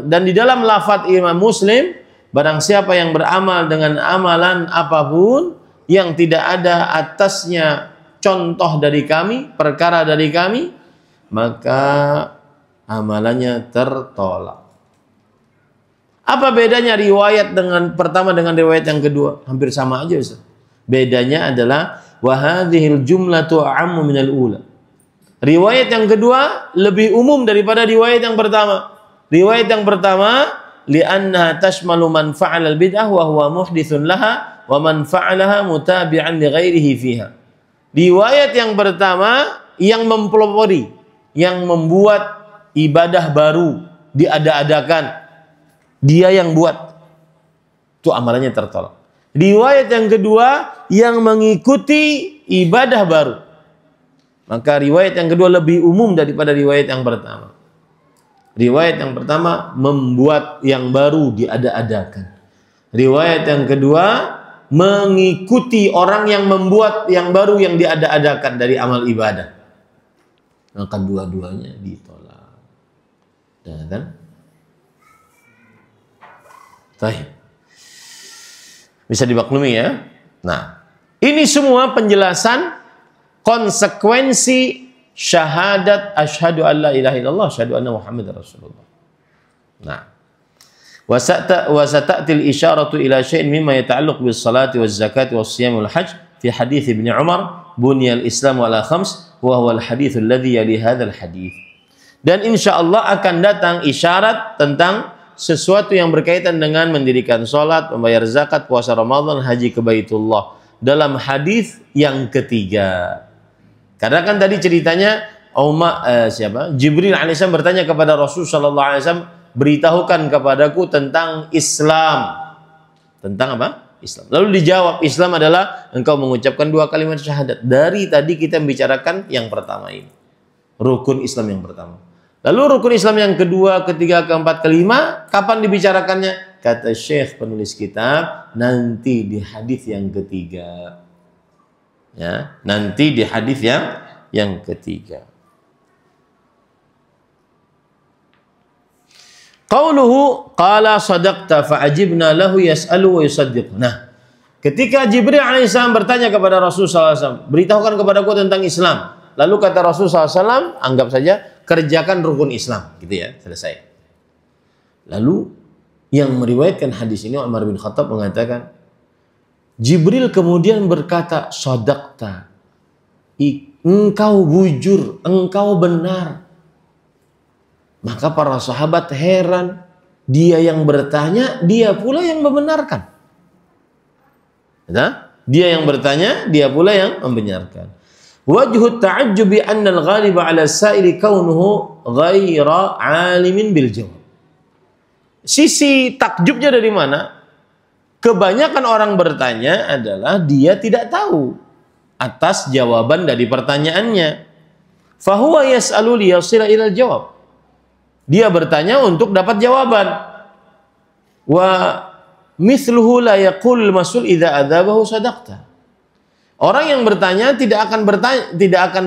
Dan di dalam lafaz Imam Muslim, barang siapa yang beramal dengan amalan apapun yang tidak ada atasnya contoh dari kami, perkara dari kami, maka amalannya tertolak. Apa bedanya riwayat dengan pertama dengan riwayat yang kedua? Hampir sama aja, Ustaz. Bedanya adalah wa hadhil jumlatu a'ammu minal ula. Riwayat yang kedua lebih umum daripada riwayat yang pertama. Riwayat yang pertama, li'annaha tashmalu man fa'ala al-bid'ah wa huwa muhditsun laha wa man fa'alaha mutabi'an li ghairihi fiha. Riwayat yang pertama yang mempelopori, yang membuat ibadah baru diada-adakan, dia yang buat, itu amalannya tertolak. Riwayat yang kedua yang mengikuti ibadah baru, maka riwayat yang kedua lebih umum daripada riwayat yang pertama. Riwayat yang pertama membuat yang baru diada-adakan. Riwayat yang kedua mengikuti orang yang membuat yang baru yang diada-adakan dari amal ibadah. Maka dua-duanya ditolak. Ya kan? Baik. Bisa dimaklumi ya? Nah, ini semua penjelasan konsekuensi syahadat asyhadu an la ilaha illallah asyhadu anna muhammadar rasulullah. Nah, wa sata'til isyaratu ila syai'in mimma yata'alluq bis salati waz zakati was siyam wal hajj fi hadits Ibnu Umar bunyal Islam ala khams wa huwa al hadits alladhi yali hadzal hadits. Dan insyaallah akan datang isyarat tentang sesuatu yang berkaitan dengan mendirikan salat, membayar zakat, puasa Ramadan, haji ke Baitullah dalam hadis yang ketiga. Karena kan tadi ceritanya Jibril alaihissalam bertanya kepada Rasul sallallahu alaihi wasallam, beritahukan kepadaku tentang Islam. Tentang apa? Islam. Lalu dijawab, Islam adalah engkau mengucapkan dua kalimat syahadat. Dari tadi kita membicarakan yang pertama ini. Rukun Islam yang pertama. Lalu rukun Islam yang kedua, ketiga, keempat, kelima, kapan dibicarakannya? Kata Syekh penulis kitab, nanti di hadis yang ketiga. Ya, nanti di hadis yang ketiga. Qauluhu qala sadaqta fa'ajibna lahu yas'alu wa yusaddiq. Nah, ketika Jibril alaihissalam bertanya kepada Rasul sallallahu alaihi wasallam, beritahukan kepadaku tentang Islam. Lalu kata Rasul sallallahu alaihi wasallam, anggap saja kerjakan rukun Islam, gitu ya, selesai. Lalu yang meriwayatkan hadis ini Umar bin Khattab mengatakan, Jibril kemudian berkata, sadaqta, engkau bujur, engkau benar. Maka para sahabat heran, dia yang bertanya, dia pula yang membenarkan. Nah, dia yang bertanya, dia pula yang membenarkan. Wajhu ta'ajjubi anna al-ghaliba 'ala as-sa'ili kaunuhu ghaira 'alimin bil jawab. Sisi takjubnya dari mana? Kebanyakan orang bertanya adalah dia tidak tahu atas jawaban dari pertanyaannya. Fahuwa yas'alu liyasila ilal jawab. Dia bertanya untuk dapat jawaban. Wa mithluhu la yaqul masul idza adzabahu sadaqta. Orang yang bertanya tidak akan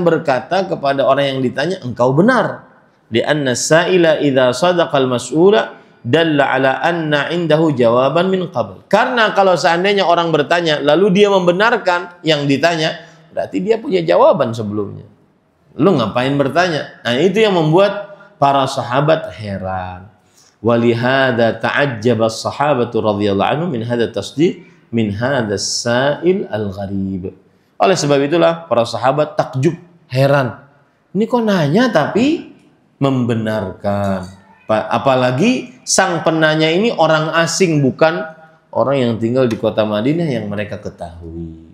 berkata kepada orang yang ditanya engkau benar. Di anna sa'ila idza sadaqal mas'ula dalla ala anna indahu jawaban min qabl. Karena kalau seandainya orang bertanya lalu dia membenarkan yang ditanya, berarti dia punya jawaban sebelumnya. Lu ngapain bertanya? Nah, itu yang membuat para sahabat heran. Walihada ta'ajjaba as-sahabatu radhiyallahu anhu min hadha tasdiq min hadha as-sa'il al-gharib. Oleh sebab itulah para sahabat takjub, heran. Ini kok nanya tapi membenarkan. Apalagi sang penanya ini orang asing, bukan orang yang tinggal di kota Madinah yang mereka ketahui.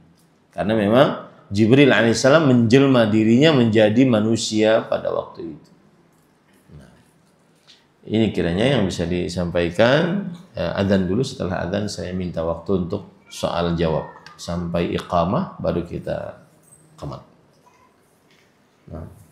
Karena memang Jibril alaihissalam menjelma dirinya menjadi manusia pada waktu itu. Nah, ini kiranya yang bisa disampaikan. Adzan dulu, setelah adzan saya minta waktu untuk soal jawab sampai iqamah baru kita qamat. Nah.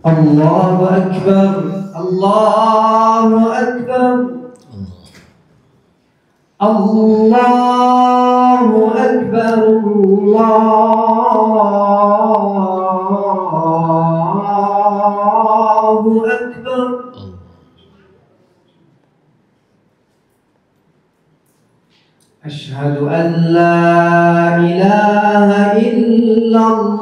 Allahu Akbar, Allahu Akbar, Allahu Akbar, Allahu Akbar. Asyhadu an la ilaha illallah.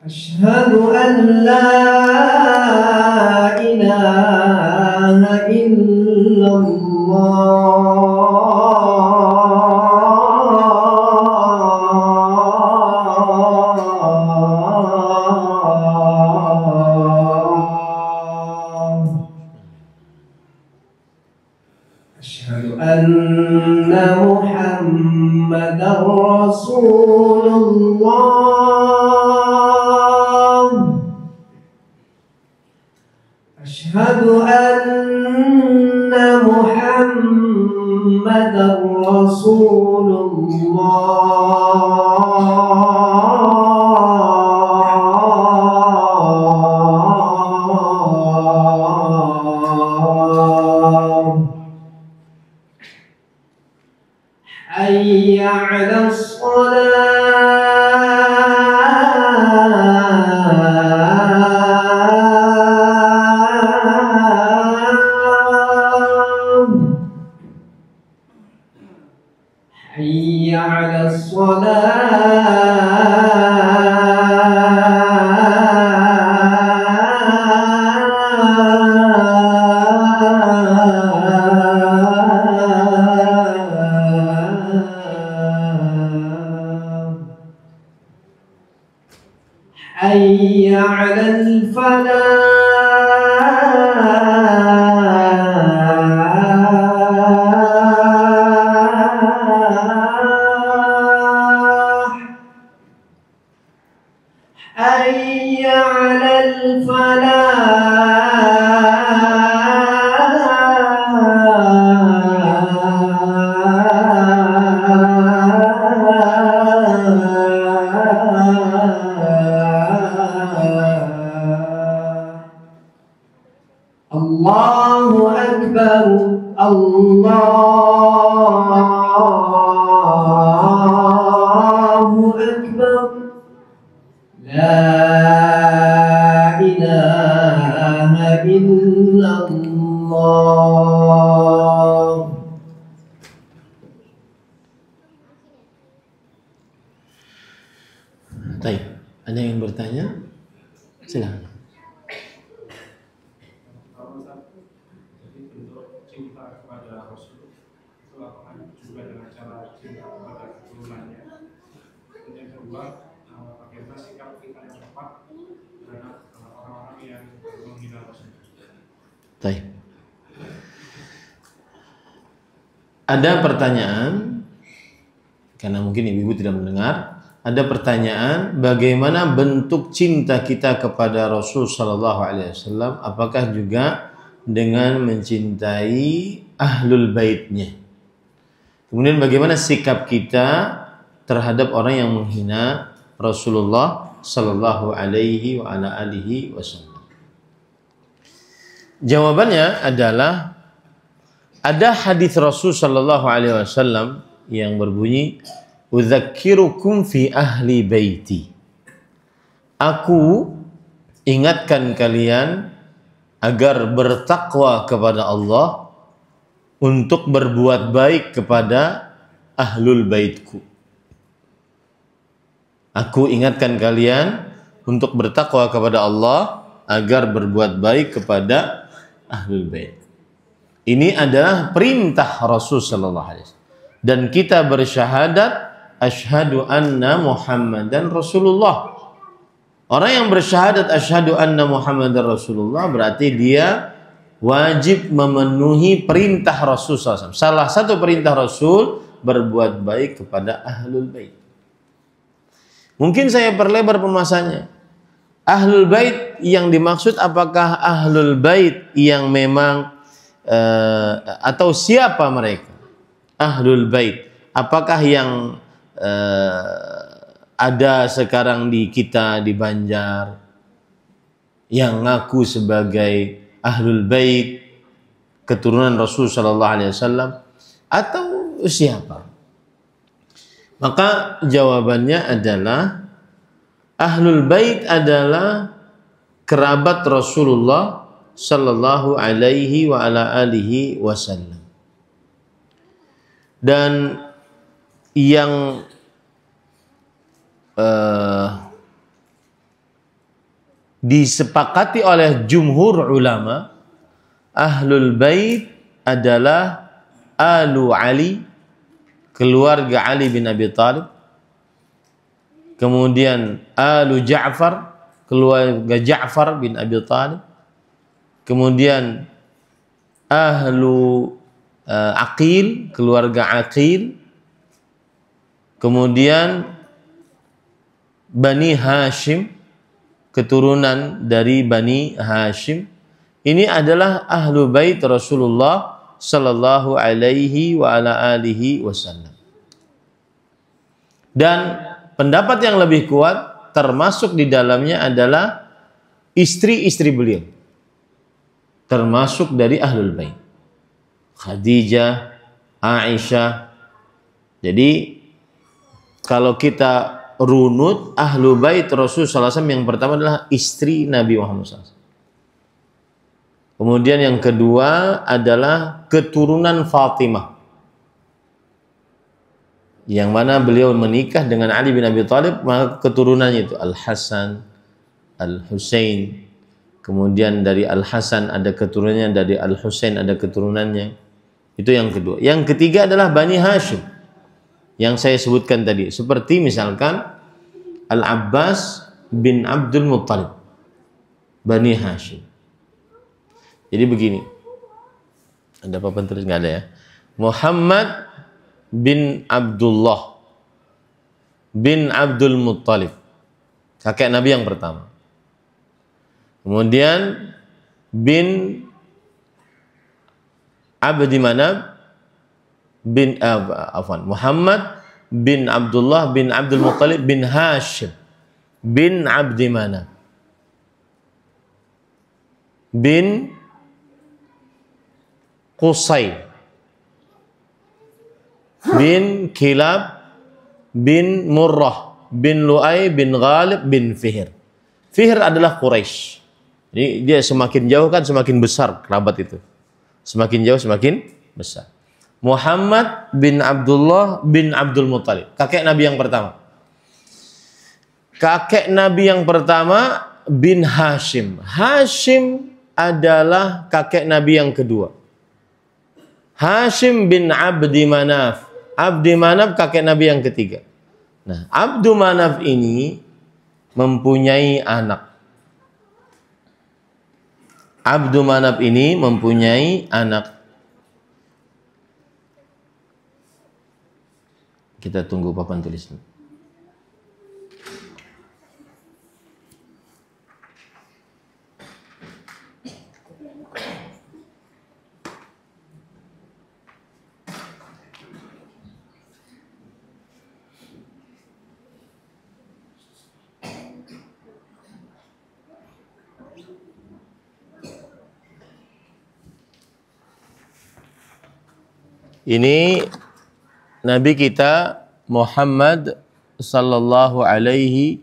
أشهد أن لا إله إلا الله أشهد أن محمدا رسول الله أشهد أن محمدا رسول الله حي على حي على الصلاة حي على الفلاح حي على الفلاح الله أكبر الله أكبر لا إله إلا الله. Baik, ada yang bertanya? Silakan. Baik. Ada pertanyaan, karena mungkin ibu-ibu tidak mendengar, ada pertanyaan, bagaimana bentuk cinta kita kepada Rasul Sallallahu Alaihi Wasallam? Apakah juga dengan mencintai ahlul baitnya? Kemudian bagaimana sikap kita terhadap orang yang menghina Rasulullah Sallallahu Alaihi Wasallam? Jawabannya adalah ada hadis Rasul Sallallahu Alaihi Wasallam yang berbunyi, "Udzakirukum fi ahli baiti." Aku ingatkan kalian agar bertakwa kepada Allah untuk berbuat baik kepada ahlul baitku. Aku ingatkan kalian untuk bertakwa kepada Allah agar berbuat baik kepada ahlul bait. Ini adalah perintah Rasul sallallahu alaihi wasallam. Dan kita bersyahadat asyhadu anna Muhammadan Rasulullah. Orang yang bersyahadat asyhadu anna Muhammadan Rasulullah berarti dia wajib memenuhi perintah Rasul SAW. Salah satu perintah Rasul berbuat baik kepada ahlul bait. Mungkin saya perlebar pembahasannya. Ahlul bait yang dimaksud apakah ahlul bait yang memang atau siapa mereka? Ahlul bait. Apakah yang ada sekarang di kita di Banjar yang ngaku sebagai ahlul bait keturunan Rasul sallallahu alaihi wasallam atau siapa? Maka jawabannya adalah ahlul bait adalah kerabat Rasulullah sallallahu alaihi wa ala alihi wasallam. Dan yang disepakati oleh jumhur ulama, ahlul bait adalah alu Ali, keluarga Ali bin Abi Thalib, kemudian alu Ja'far, keluarga Ja'far bin Abi Thalib, kemudian ahlu Aqil, keluarga Aqil, kemudian Bani Hashim, keturunan dari Bani Hashim. Ini adalah ahlu bait Rasulullah sallallahu alaihi wa ala alihi wasallam. Dan pendapat yang lebih kuat termasuk di dalamnya adalah istri-istri beliau, termasuk dari ahlul bait, Khadijah, Aisyah. Jadi kalau kita runut ahlu bait Rasul sallallahu alaihi wasallam, yang pertama adalah istri Nabi Muhammad SAW. Kemudian yang kedua adalah keturunan Fatimah, yang mana beliau menikah dengan Ali bin Abi Thalib, maka keturunannya itu Al-Hasan, Al-Husain. Kemudian dari Al-Hasan ada keturunannya, dari Al-Husain ada keturunannya. Itu yang kedua. Yang ketiga adalah Bani Hashim, yang saya sebutkan tadi, seperti misalkan Al-Abbas bin Abdul Muttalib, Bani Hashim. Jadi begini, ada apa tulis? Nggak ada ya. Muhammad bin Abdullah bin Abdul Muttalib, kakek Nabi yang pertama. Kemudian bin Abdi Manaf bin Muhammad bin Abdullah bin Abdul Muttalib bin Hashim bin Abdi Manaf bin Qusay bin Kilab bin Murrah bin Lu'ay bin Ghalib bin Fihr. Fihr adalah Quraisy. Jadi dia semakin jauh kan semakin besar kerabat itu. Semakin jauh semakin besar. Muhammad bin Abdullah bin Abdul Muttalib, kakek Nabi yang pertama. Kakek Nabi yang pertama bin Hashim. Hashim adalah kakek Nabi yang kedua. Hashim bin Abdi Manaf. Abdi Manaf kakek Nabi yang ketiga. Nah, Abdu Manaf ini mempunyai anak. Abdu Manaf ini mempunyai anak. Kita tunggu papan tulisnya. Ini Nabi kita Muhammad sallallahu alaihi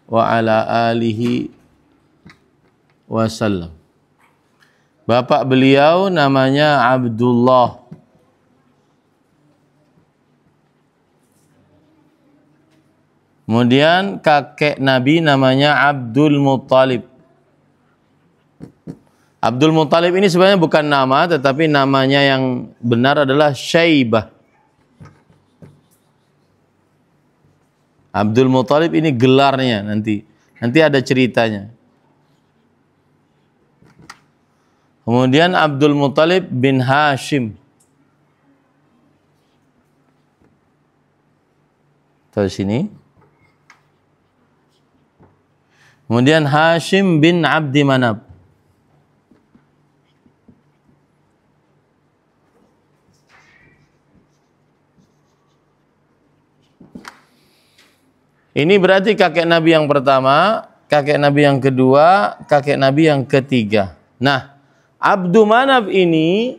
wa ala alihi wasallam. Bapak beliau namanya Abdullah. Kemudian kakek Nabi namanya Abdul Muttalib. Abdul Muttalib ini sebenarnya bukan nama, tetapi namanya yang benar adalah Syaibah. Abdul Muttalib ini gelarnya nanti ada ceritanya. Kemudian Abdul Muttalib bin Hashim. Tahu sini. Kemudian Hashim bin Abdi Manaf. Ini berarti kakek Nabi yang pertama, kakek Nabi yang kedua, kakek Nabi yang ketiga. Nah, Abdu Manaf ini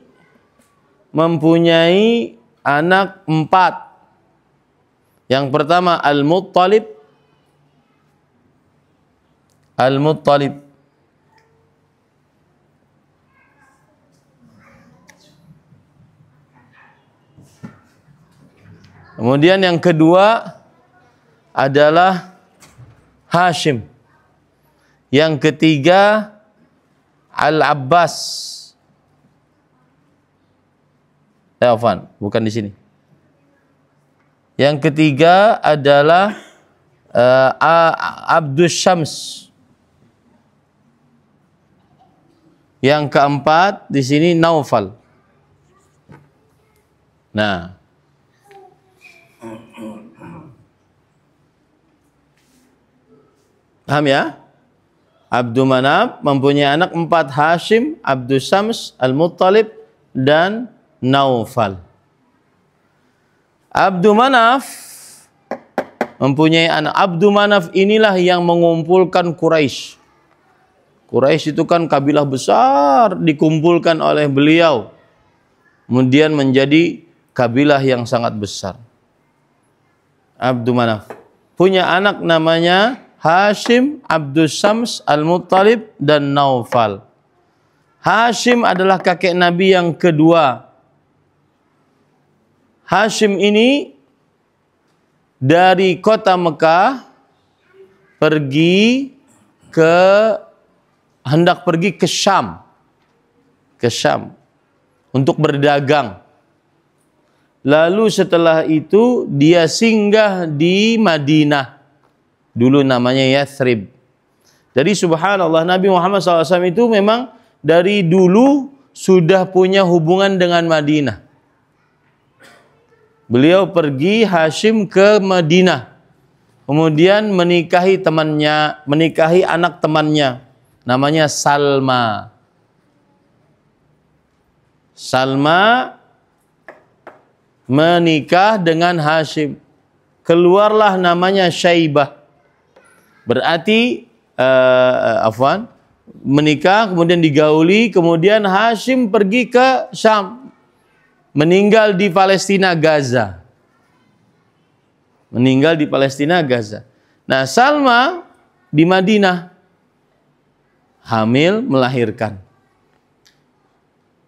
mempunyai anak 4. Yang pertama Al-Muttalib. Kemudian yang kedua adalah Hashim. Yang ketiga Al-Abbas. Afwan, bukan di sini. Yang ketiga adalah Abdus Syams. Yang keempat di sini Naufal. Nah, paham ya? Abdul Manaf mempunyai anak 4, Hashim, Abdus Syams, Al-Muttalib, dan Naufal. Abdul Manaf mempunyai anak. Abdul Manaf inilah yang mengumpulkan Quraisy. Quraisy itu kan kabilah besar dikumpulkan oleh beliau. Kemudian menjadi kabilah yang sangat besar. Abdul Manaf punya anak namanya Hashim, Abdus Syams, Al-Muttalib, dan Naufal. Hashim adalah kakek Nabi yang kedua. Hashim ini dari kota Mekah hendak pergi ke Syam untuk berdagang. Lalu setelah itu dia singgah di Madinah, dulu namanya Yathrib. Jadi subhanallah, Nabi Muhammad SAW itu memang dari dulu sudah punya hubungan dengan Madinah. Beliau pergi Hashim ke Madinah, kemudian menikahi anak temannya, namanya Salma. Salma menikah dengan Hashim. Keluarlah namanya Syaibah. Berarti menikah, kemudian digauli, kemudian Hashim pergi ke Syam. Meninggal di Palestina Gaza. Nah, Salma di Madinah hamil, melahirkan.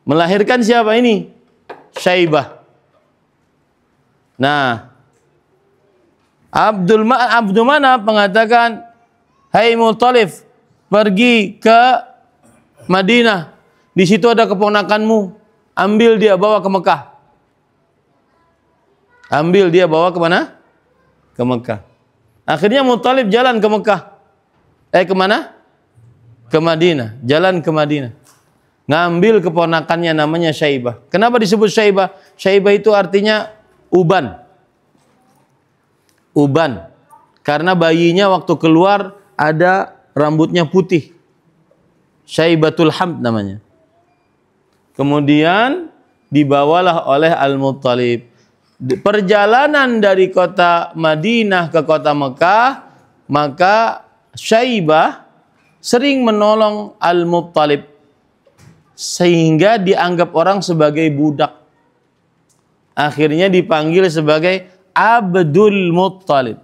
Melahirkan siapa ini? Syaibah. Nah, Abdul Manaf mengatakan, "Hai Muttalib, pergi ke Madinah. Di situ ada keponakanmu. Ambil dia bawa ke Mekah." Ambil dia bawa ke mana? Ke Mekah. Akhirnya Muttalib jalan ke Mekah. Kemana? Ke Madinah. Jalan ke Madinah. Ngambil keponakannya namanya Syaibah. Kenapa disebut Syaibah? Syaibah itu artinya uban. Uban. Karena bayinya waktu keluar ada rambutnya putih. Syaibatul Hamd namanya. Kemudian dibawalah oleh Al-Muttalib. Perjalanan dari kota Madinah ke kota Mekah, maka Syaibah sering menolong Al-Muttalib sehingga dianggap orang sebagai budak. akhirnya dipanggil sebagai Abdul Muttalib.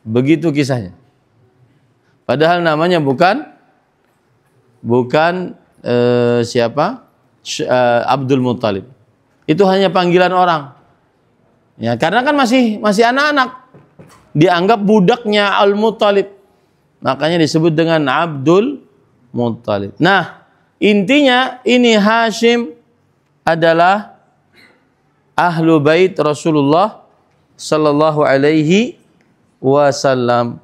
Begitu kisahnya. Padahal namanya bukan siapa? Abdul Muttalib. Itu hanya panggilan orang. Ya, karena kan masih anak-anak. Dianggap budaknya Al-Muttalib. Makanya disebut dengan Abdul Muttalib. Nah, intinya ini Hashim adalah ahlu bait Rasulullah sallallahu alaihi wasallam.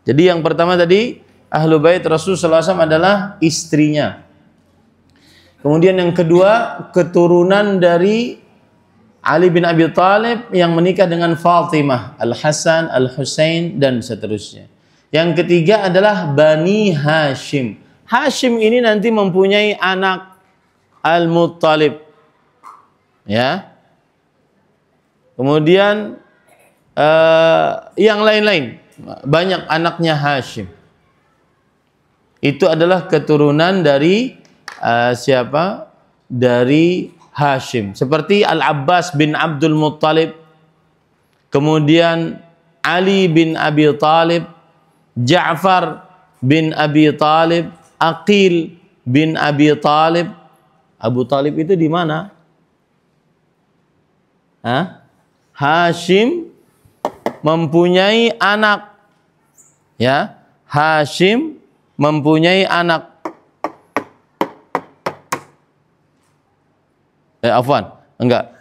Jadi yang pertama tadi ahlu bait Rasul sallallahu alaihi wasallam adalah istrinya. Kemudian yang kedua keturunan dari Ali bin Abi Thalib yang menikah dengan Fatimah, Al-Hasan, Al-Husain dan seterusnya. Yang ketiga adalah Bani Hashim. Hashim ini nanti mempunyai anak Al-Muttalib. Ya. Kemudian yang lain-lain, banyak anaknya Hashim. Itu adalah keturunan dari siapa? Dari Hashim. Seperti Al-Abbas bin Abdul Muttalib, kemudian Ali bin Abi Thalib, Ja'far bin Abi Thalib, Aqil bin Abi Thalib. Abu Thalib itu di mana? Hashim mempunyai anak. Ya, Hashim mempunyai anak.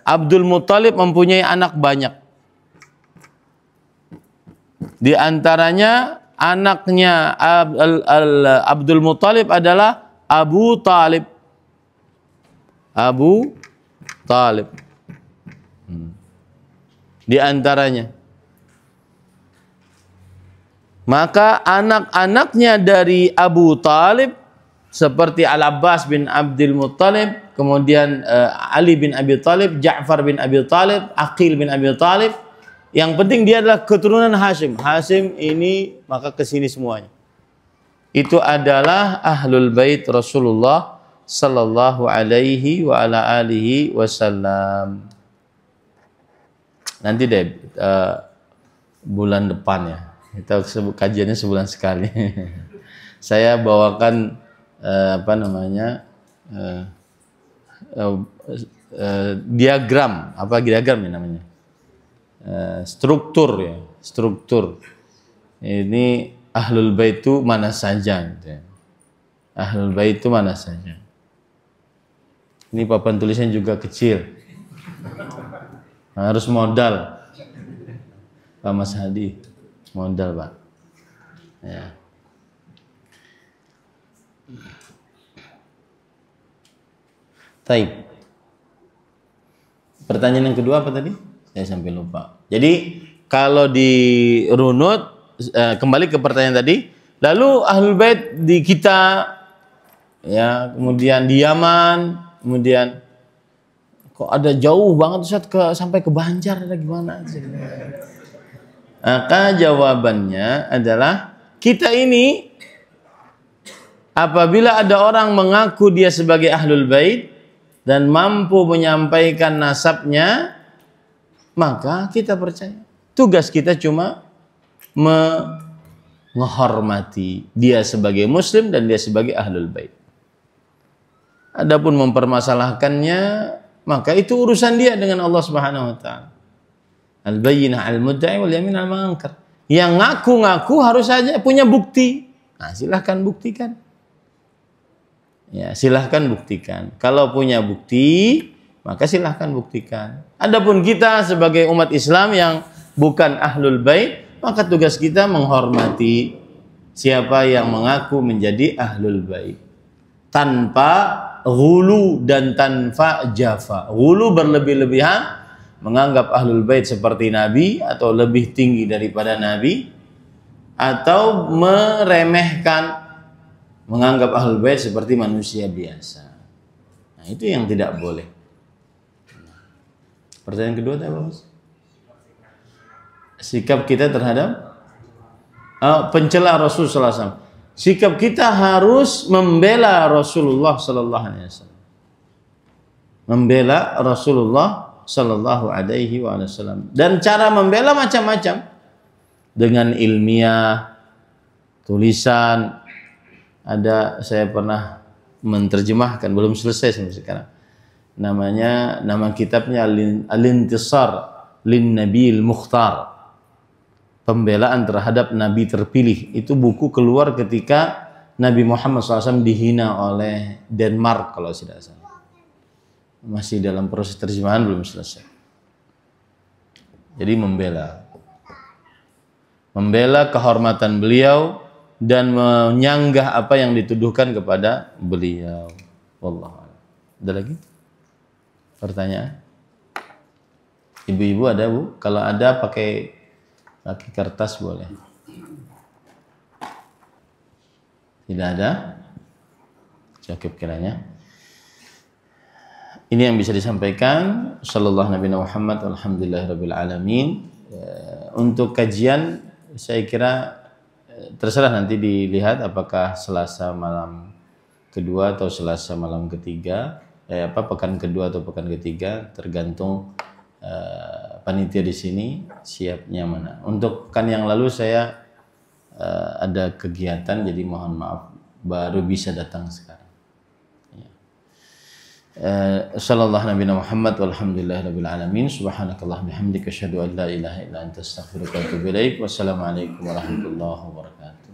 Abdul Muttalib mempunyai anak banyak. Di antaranya anaknya Abdul Muttalib adalah Abu Talib. Abu Talib. Di antaranya. Maka anak-anaknya dari Abu Talib seperti Al-Abbas bin Abdul Muttalib, kemudian Ali bin Abi Thalib, Ja'far bin Abi Thalib, Aqil bin Abi Thalib. Yang penting dia adalah keturunan Hashim. Hashim ini maka kesini semuanya. Itu adalah ahlul bait Rasulullah sallallahu alaihi wa ala alihi wasallam. Nanti deh bulan depan ya. Kita kajiannya sebulan sekali. Saya bawakan diagram, apa diagram ya namanya? Struktur ya, struktur. Ini ahlul bait itu mana saja gitu ya. Ahlul bait itu mana saja. Ini papan tulisnya juga kecil. Harus modal. Pak Mas Hadi, modal, Pak. Ya. Taib. Pertanyaan yang kedua apa tadi? Saya sampai lupa. Jadi kalau dirunut kembali ke pertanyaan tadi, lalu ahlul bait di kita, ya, kemudian di Yaman, kemudian kok ada jauh banget Ustaz sampai ke Banjar ada gimana? Maka jawabannya adalah kita ini apabila ada orang mengaku dia sebagai ahlul bait dan mampu menyampaikan nasabnya, maka kita percaya. Tugas kita cuma menghormati dia sebagai muslim dan dia sebagai ahlul bait. Adapun mempermasalahkannya, maka itu urusan dia dengan Allah Subhanahu wa taala. Al-bayyinah al-mudda'i wal yamin al-munkar. Yang ngaku-ngaku harus saja punya bukti. Nah, silahkan buktikan. Ya, silahkan buktikan. Kalau punya bukti, maka silahkan buktikan. Adapun kita sebagai umat Islam yang bukan ahlul bait, maka tugas kita menghormati siapa yang mengaku menjadi ahlul bait. Tanpa ghulu dan tanpa jafa. Ghulu berlebih-lebihan, menganggap ahlul bait seperti Nabi atau lebih tinggi daripada Nabi, atau meremehkan, menganggap ahlul bait seperti manusia biasa. Nah, itu yang tidak boleh. Pertanyaan kedua apa, Mas? Sikap kita terhadap pencela Rasul sallallahu alaihi wasallam. Sikap kita harus membela Rasulullah sallallahu alaihi wasallam. membela Rasulullah Sallallahu Alaihi Wasallam. Dan cara membela macam-macam, dengan ilmiah, tulisan. Ada, saya pernah menerjemahkan, belum selesai sampai sekarang. Nama kitabnya Al-Intisar Lin Nabil Mukhtar, pembelaan terhadap Nabi terpilih. Itu buku keluar ketika Nabi Muhammad SAW dihina oleh Denmark kalau tidak salah. Masih dalam proses terjemahan, belum selesai. Jadi membela kehormatan beliau dan menyanggah apa yang dituduhkan kepada beliau. Wallahu a'lam. Ada lagi pertanyaan? Ibu-ibu ada, Bu? Kalau ada pakai kertas boleh. Tidak ada? Cukup kiranya. Ini yang bisa disampaikan. Sallallahu Nabi Muhammad alhamdulillahirabbil alamin. Untuk kajian saya kira terserah nanti dilihat apakah Selasa malam kedua atau Selasa malam ketiga, pekan kedua atau pekan ketiga, tergantung panitia di sini siapnya mana. Untuk pekan yang lalu saya ada kegiatan, jadi mohon maaf baru bisa datang sekarang. Sallallahu Nabi Muhammad walhamdulillahirabbil alamin. Subhanakallah bihamdika asyhadu an la ilaha illa anta astaghfiruka wa atubu ilaik. Wassalamualaikum warahmatullahi wabarakatuh.